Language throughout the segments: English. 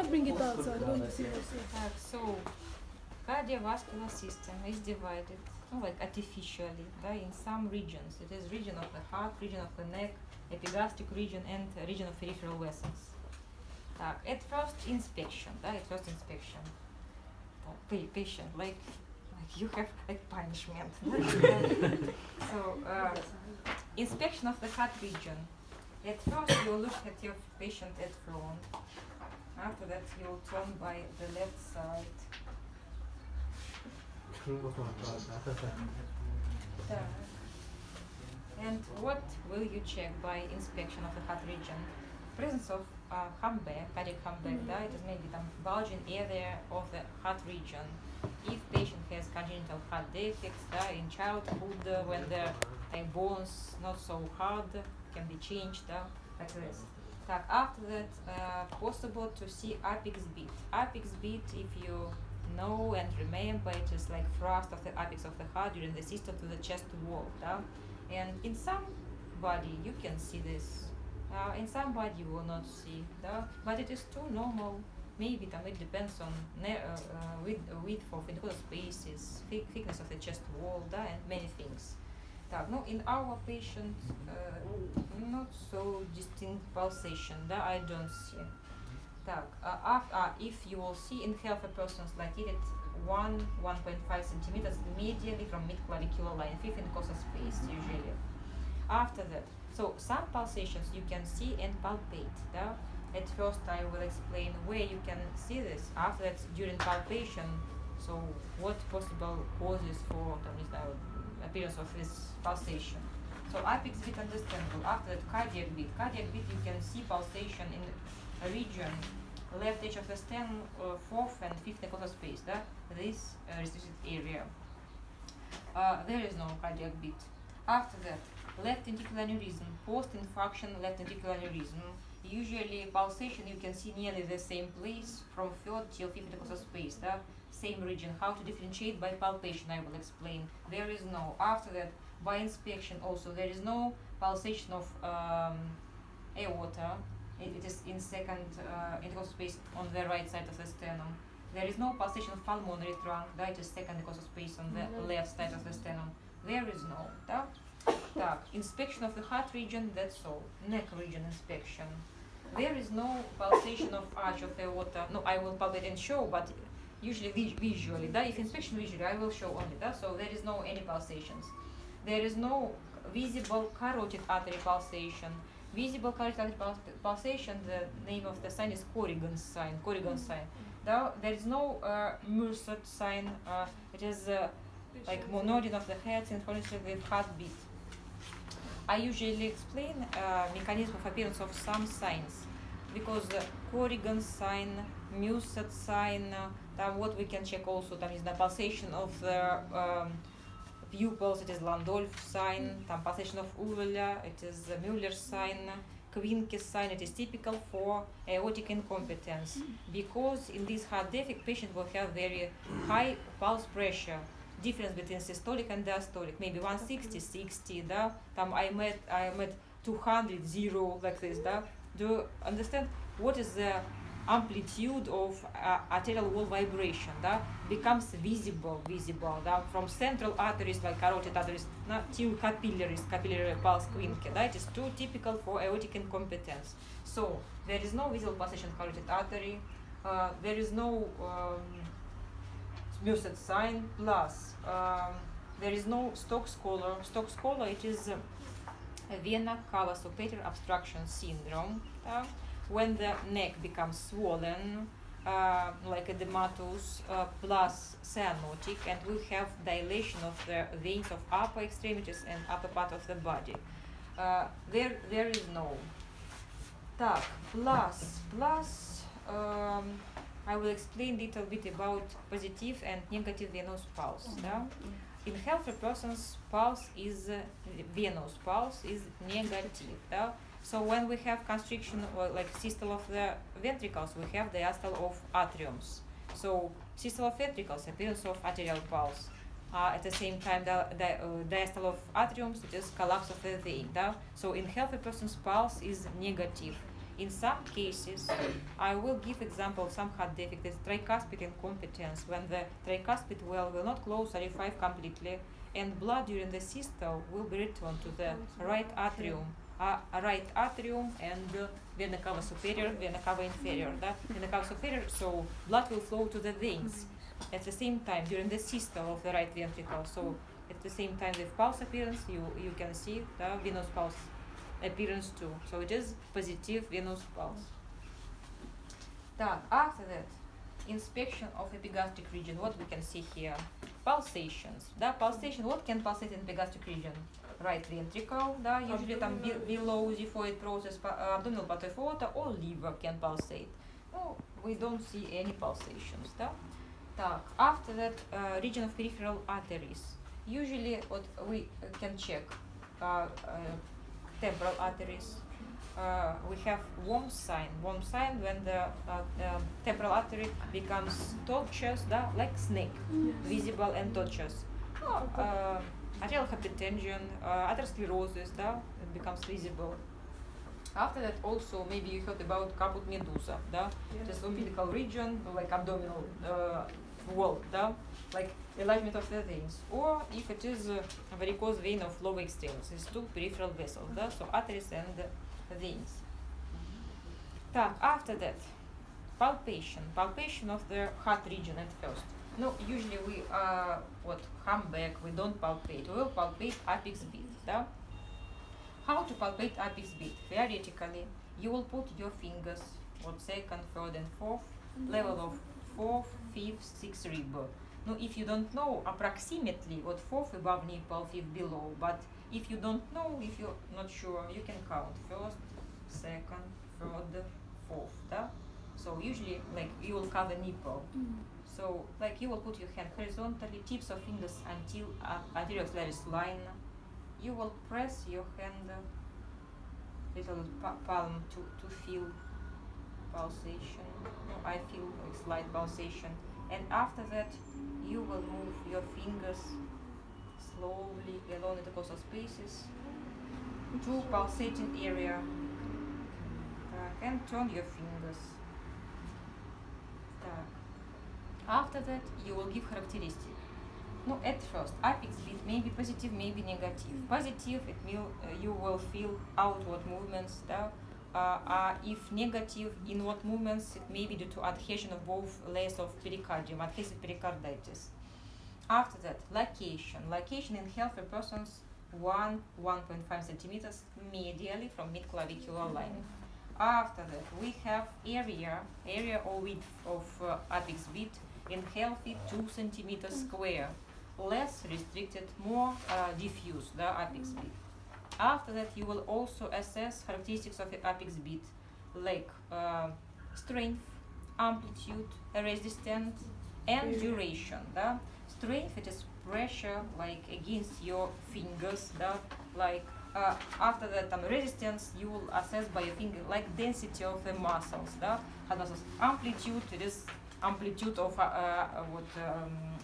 Bring it outside. So, cardiovascular system is divided like artificially in some regions. It is region of the heart, region of the neck, epigastric region, and region of peripheral vessels. At first inspection, patient like you have like punishment. So inspection of the heart region. At first you look at your patient at front. After that you turn by the left side. And what will you check by inspection of the heart region? Presence of humpback, cardiac humpback, it is maybe the bulging area of the heart region. If patient has congenital heart defects in childhood, when the bones not so hard, can be changed like this. After that, possible to see apex beat. Apex beat, if you know and remember, it is like thrust of the apex of the heart during the systole to the chest wall. And in some body you can see this. In some body you will not see. But it is too normal. Maybe it depends on width of intercostal spaces, thickness of the chest wall, and many things. No, in our patient, not so distinct pulsation. I don't see. If you will see in healthy persons like it at 1.5 centimeters medially from mid-clavicular line, fifth intercostal space usually. After that, so some pulsations you can see and palpate. At first I will explain where you can see this. After that, during palpation, so what possible causes for appearance of this pulsation. So apex beat understandable. After that, cardiac beat. Cardiac beat you can see pulsation in a region, left edge of the stem, fourth and fifth intercostal space. This restricted area. There is no cardiac beat. After that, left ventricular aneurysm, post-infarction left ventricular aneurysm. Usually pulsation you can see nearly the same place from third till fifth intercostal space. Same region. How to differentiate by palpation I will explain. There is no. After that, by inspection also there is no pulsation of aorta. It is in second intercostal space on the right side of the sternum. There is no pulsation of pulmonary trunk. That is second intercostal space on the left side of the sternum. There is no. Inspection of the heart region, that's all. Neck region inspection. There is no pulsation of arch of the aorta. No, I will palpate and show, but usually visually. If inspection visually, I will show only. So there is no any pulsations. There is no visible carotid artery pulsation. Visible carotid artery pulsation, the name of the sign is Corrigan's sign. There is no Mursat sign. It is like monodin of the head synchronously with heartbeat. I usually explain mechanism of appearance of some signs, because Corrigan's sign, Mursat sign, what we can check also is the pulsation of the pupils, it is Landolf sign, pulsation of uvula, it is Müller's sign, Quincke's sign. It is typical for aortic incompetence, because in this heart defect patient will have very high pulse pressure. Difference between systolic and diastolic, maybe 160, 60, I'm at 200, 0, like this, Do you understand what is the amplitude of arterial wall vibration, becomes visible, from central arteries like carotid arteries till capillary pulse Quincke, it is too typical for aortic incompetence. So there is no visible pulsation of carotid artery, there is no Mursat sign, plus there is no Stokes collar. Stokes collar, it is a vena cava superior obstruction syndrome. When the neck becomes swollen, like edematous, plus cyanotic, and we have dilation of the veins of upper extremities and upper part of the body. There is no. Plus. I will explain a little bit about positive and negative venous pulse. In healthy persons, pulse is venous pulse is negative. So when we have constriction or like systole of the ventricles, we have diastole of atriums. So systole of ventricles, appearance of arterial pulse. At the same time, diastole of atriums, it is collapse of the vein. So in healthy persons, pulse is negative. In some cases, I will give example of some heart defect is tricuspid incompetence, when the tricuspid valve will not close R5 completely, and blood during the systole will be returned to the right atrium, and vena cava superior, vena cava inferior, vena cava superior, so blood will flow to the veins at the same time during the systole of the right ventricle. So at the same time with pulse appearance, you can see the venous pulse appearance too. So it is positive venous pulse. After that, inspection of epigastric region. What we can see here? Pulsations. Pulsation. What can pulsate in epigastric region? Right ventricle, usually below xiphoid process, abdominal pathophyta, or liver can pulsate. No, we don't see any pulsations. After that, region of peripheral arteries. Usually, what we can check temporal arteries. We have warm sign when the temporal artery becomes tortuous, like snake, visible and tortuous. Arterial hypertension, atherosclerosis, it becomes visible. After that, also maybe you heard about caput medusa, this umbilical region, like abdominal wall, like enlargement of the veins, or if it is a varicose vein of lower extremities, it's two peripheral vessels, so arteries and veins. After that, palpation of the heart region at first. No, usually we hum back, we don't palpate. We will palpate apex beat. How to palpate apex beat? Theoretically, you will put your fingers second, third, and fourth level of fourth, fifth, sixth rib. Now, if you don't know approximately what fourth above nipple, fifth below, but if you don't know, if you're not sure, you can count first, second, third, fourth. So usually, like, you will cover nipple. So, like, you will put your hand horizontally, tips of fingers until anterior axillary line. You will press your hand little palm to feel pulsation. I feel like slight pulsation. And after that, you will move your fingers slowly along the intercostal spaces to pulsating area. And turn your fingers. After that, you will give characteristic. No, at first, apex beat may be positive, may be negative. Positive, it means you will feel outward movements. If negative, inward movements, it may be due to adhesion of both layers of pericardium, adhesive pericarditis. After that, location. Location in healthy persons, 1.5 centimeters medially from mid-clavicular line. After that, we have area or width of apex beat in healthy 2 centimeters square, less restricted, more diffuse, the apex beat. After that, you will also assess characteristics of the apex beat, like strength, amplitude, resistance, and duration. Strength, it is pressure, like against your fingers, like after that, resistance, you will assess by your finger, like density of the muscles, amplitude, it is amplitude of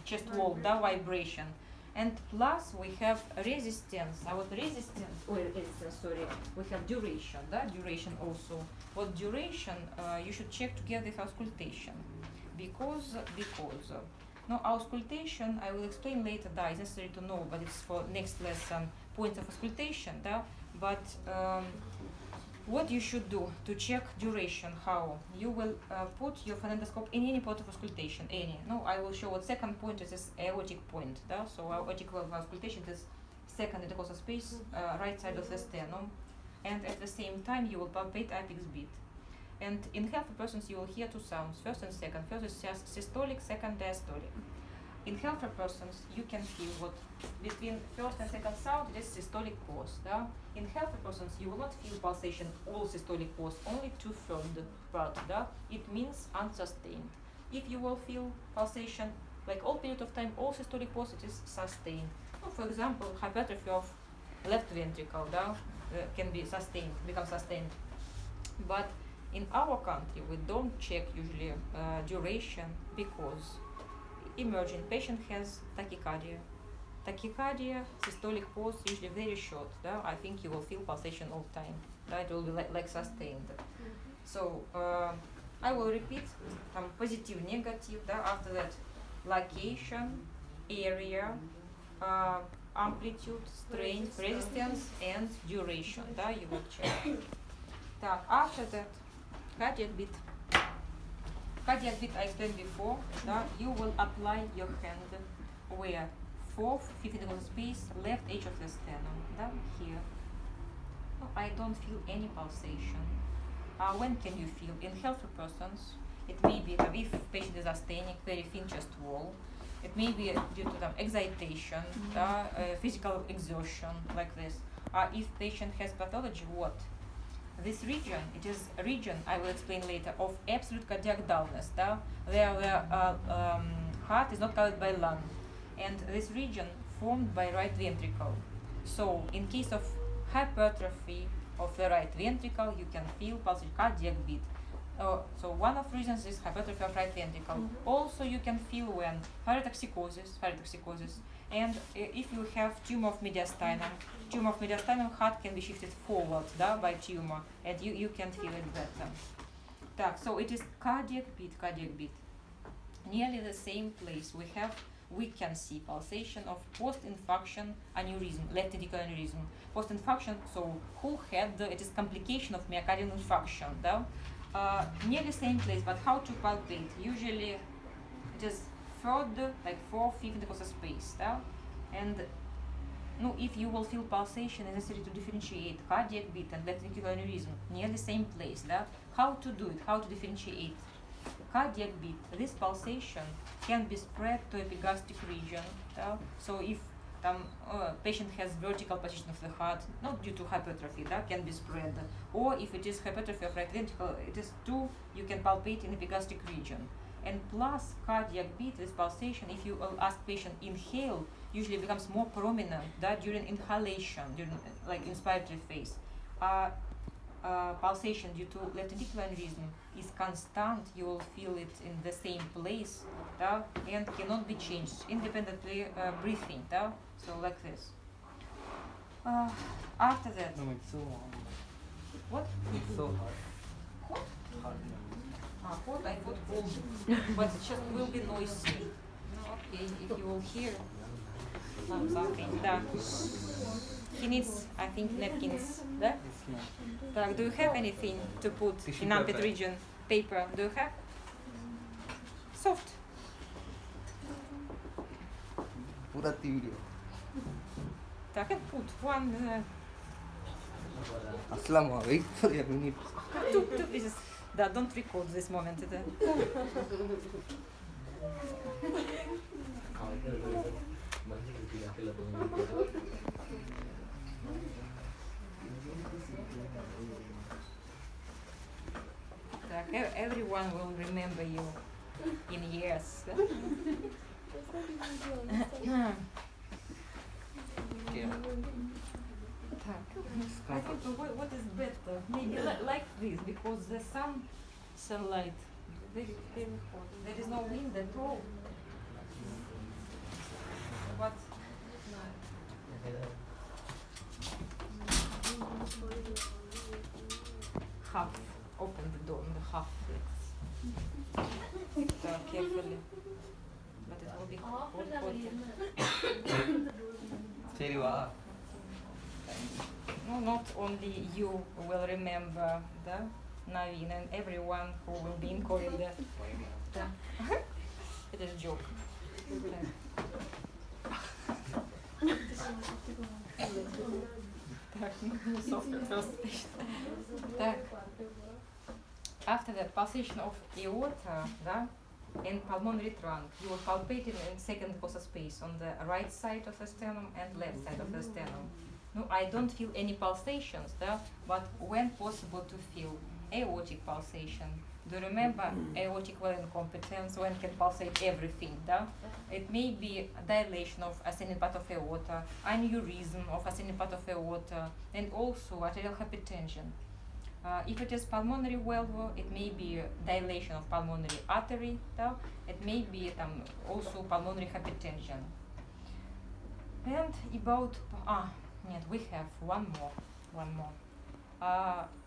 chest wall, vibration. And plus we have resistance. We have duration, duration also. What duration, you should check together with auscultation, because no, auscultation, I will explain later, it's necessary to know, but it's for next lesson, points of auscultation, but what you should do to check duration, how? You will put your phonendoscope in any point of auscultation, any. No, I will show what second point is this aortic point, so aortic valve auscultation is second intercostal space, right side of the sternum, and at the same time you will palpate apex beat. And in healthy persons you will hear two sounds, first and second. First is systolic, second diastolic. In healthy persons you can feel what between first and second sound it is systolic pause. In healthy persons you will not feel pulsation all systolic pause, only two-third part. It means unsustained. If you will feel pulsation like all period of time, all systolic pause, it is sustained. For example, hypertrophy of left ventricle can be sustained, become sustained. But in our country, we don't check usually duration because emerging patient has tachycardia. Tachycardia, systolic pause, usually very short. I think you will feel pulsation all the time. It will be like sustained. So I will repeat positive, negative. After that, location, area, amplitude, strength, resistance, and duration. You will check. After that, cardiac beat. Cardiac beat I explained before. You will apply your hand where 4th, 5th intercostal space, left edge of the sternum. Here. I don't feel any pulsation. When can you feel? In healthy persons, it may be if patient is asthenic, very thin chest wall. It may be due to excitation, physical exertion, like this. If patient has pathology, what? This region, it is a region, I will explain later, of absolute cardiac dullness, where heart is not covered by lung. And this region formed by right ventricle. So in case of hypertrophy of the right ventricle, you can feel pulsation, cardiac beat. So one of the reasons is hypertrophy of right ventricle. Also you can feel when phyrotoxicosis, and if you have tumor of mediastinum, heart can be shifted forward by tumor, and you can feel it better. So it is cardiac beat. Nearly the same place we can see pulsation of post-infarction aneurysm, left ventricular aneurysm. Post-infarction, so who had it is complication of myocardial infarction. Nearly same place, but how to palpate? Usually it is third, like 4th, 5th intercostal space. And if you will feel pulsation, it's necessary to differentiate cardiac beat and left ventricular aneurysm near the same place. How to do it? How to differentiate? Cardiac beat, this pulsation can be spread to epigastric region. So if patient has vertical position of the heart, not due to hypertrophy, can be spread. Or if it is hypertrophy of right ventricle, it is too, you can palpate in epigastric region. And plus cardiac beat, this pulsation, if you ask patient inhale, usually becomes more prominent during inhalation, during like inspiratory phase. Pulsation due to left ventricular aneurysm is constant. You will feel it in the same place, and cannot be changed independently breathing. So like this. After that. No, it's so hard. What? It's so hard. Hot? Hard. Hot, I thought cold. But it just will be noisy. Okay, if you will hear something. He needs, I think, napkins. Do you have anything to put in armpit region? Paper. Do you have? Soft. पूरा video. I can put one. Assalamu alaikum for a minute. Two pieces. Don't record this moment. Everyone will remember you in years. I think what is better? Maybe like this, because the sunlight very hot. There is no wind at all. But half. Open the door in the half. Carefully. But it will be hot. No, not only you will remember the Naveen and everyone who will be in corridor. It is a joke. After that, pulsation of aorta and pulmonary trunk, you will palpate it in second intercostal space on the right side of the sternum and left side of the sternum. No, I don't feel any pulsations, but when possible to feel aortic pulsation. Do you remember aortic well incompetence, when can pulsate everything? It may be dilation of ascending part of aorta, aneurysm of ascending part of aorta, and also arterial hypertension. If it is pulmonary valve, it may be dilation of pulmonary artery. It may be also pulmonary hypertension. And about we have one more.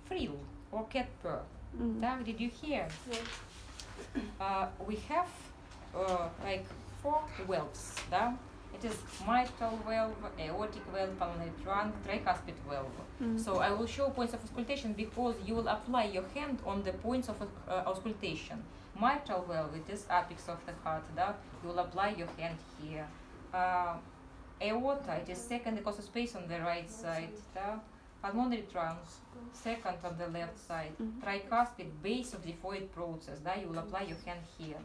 Frill or cat purr. Так, did you hear? Yes. We have like 4 valves, да? It is mitral valve, aortic valve, pulmonary trunk, tricuspid valve. So I will show points of auscultation because you will apply your hand on the points of auscultation. Mitral valve, it is apex of the heart, да? You will apply your hand here. Aorta, it is second cause of space on the right side, да? Pulmonary trunk, second on the left side. Tricuspid, base of the foid process, да? You will apply your hand here.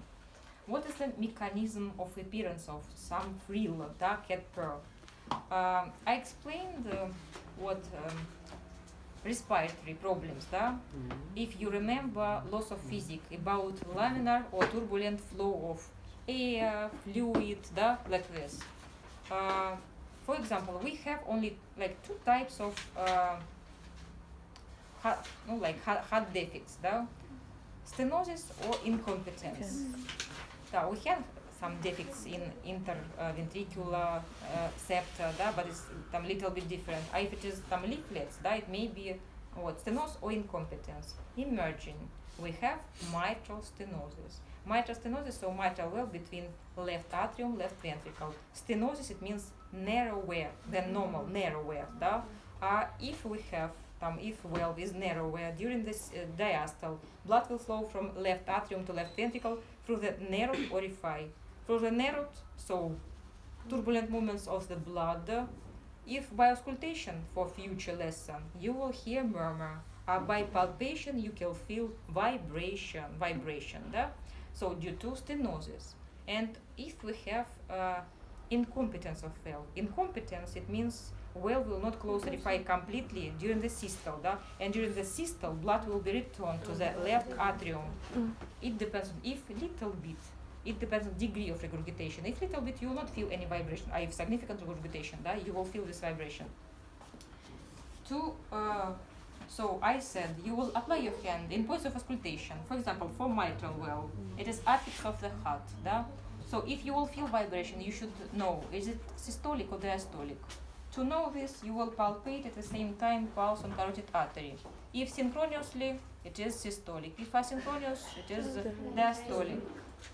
What is the mechanism of appearance of some frill, dark cat pearl? I explained what respiratory problems, да? If you remember loss of physics about laminar or turbulent flow of air, fluid, да? Like this. For example, we have only like 2 types of heart defects, да? Stenosis or incompetence. We have some defects in interventricular septa, but it's a little bit different. If it is some leaflets, it may be stenosis or incompetence. Emerging, we have mitral stenosis. Mitral stenosis, so mitral valve between left atrium, left ventricle. Stenosis, it means narrower than normal, narrower. If we have if valve is narrower during this diastole, blood will flow from left atrium to left ventricle through the narrowed orifice. Through the narrowed, so turbulent movements of the blood. If by auscultation for future lesson, you will hear murmur. By palpation, you can feel vibration. So due to stenosis. And if we have incompetence of valve, incompetence, it means valve will not close orifice completely during the systole, and during the systole, blood will be returned to the left atrium. It depends on if little bit. It depends on degree of regurgitation. If little bit, you will not feel any vibration. If significant regurgitation, you will feel this vibration. So I said you will apply your hand in points of auscultation. For example, for mitral valve, it is apex of the heart. So if you will feel vibration, you should know is it systolic or diastolic. To know this, you will palpate at the same time pulse on carotid artery. If synchronously, it is systolic. If asynchronous, it is diastolic.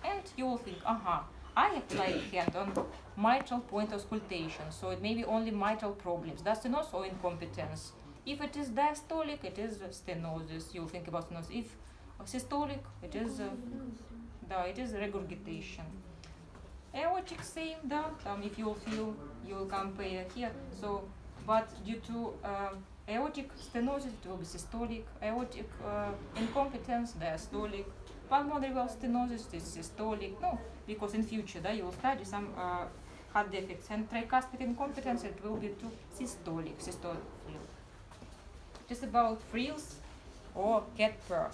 And you will think, I apply hand on mitral point auscultation, so it may be only mitral problems. That's stenosis or incompetence. If it is diastolic, it is stenosis. You will think about stenosis. If systolic, it is regurgitation. Aortic, same, if you will feel, you will compare here. So, but due to aortic stenosis, it will be systolic. Aortic incompetence, diastolic. Pulmonary valve stenosis is systolic. No, because in future, you will study some heart defects. And tricuspid incompetence, it will be to systolic frill. Just about frills or cat purr.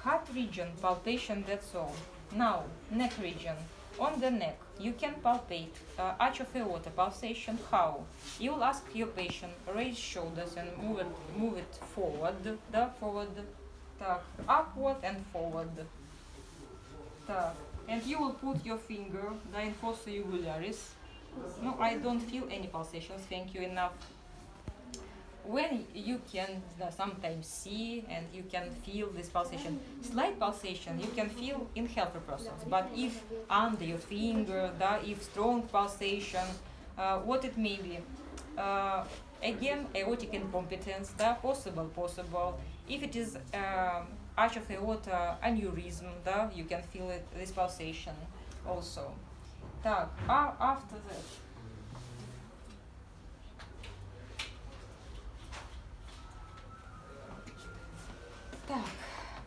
Heart region, palpation, that's all. Now, neck region. On the neck, you can palpate arch of aorta, pulsation. How? You will ask your patient, raise shoulders and move it forward, forward, upward and forward. And you will put your finger in fossa uvularis. No, I don't feel any pulsations, thank you, enough. When you can sometimes see and you can feel this pulsation, slight pulsation you can feel in healthy persons, but if under your finger, if strong pulsation, what it may be? Again, aortic incompetence, possible. If it is arch of aorta aneurysm, you can feel this pulsation also.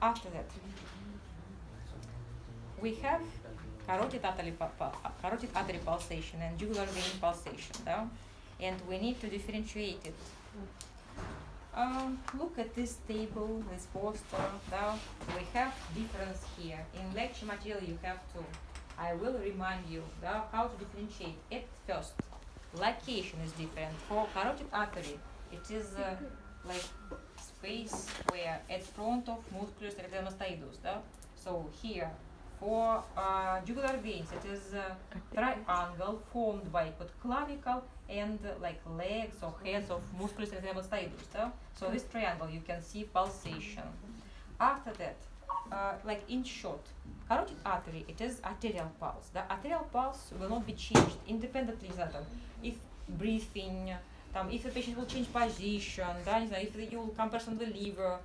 After that, we have carotid artery pulsation and jugular vein pulsation, and we need to differentiate it. Look at this table, this poster. We have difference here. In lecture material you have to. I will remind you how to differentiate. At first, location is different. For carotid artery, it is like space where at front of musculus retinosteidus. So here, For jugular veins, it is a triangle formed by clavicle and like legs or heads of musculus erythematosus. So this triangle, you can see pulsation. After that, like in short, carotid artery, it is arterial pulse. The arterial pulse will not be changed independently that if breathing, if the patient will change position, if you will compress on the liver,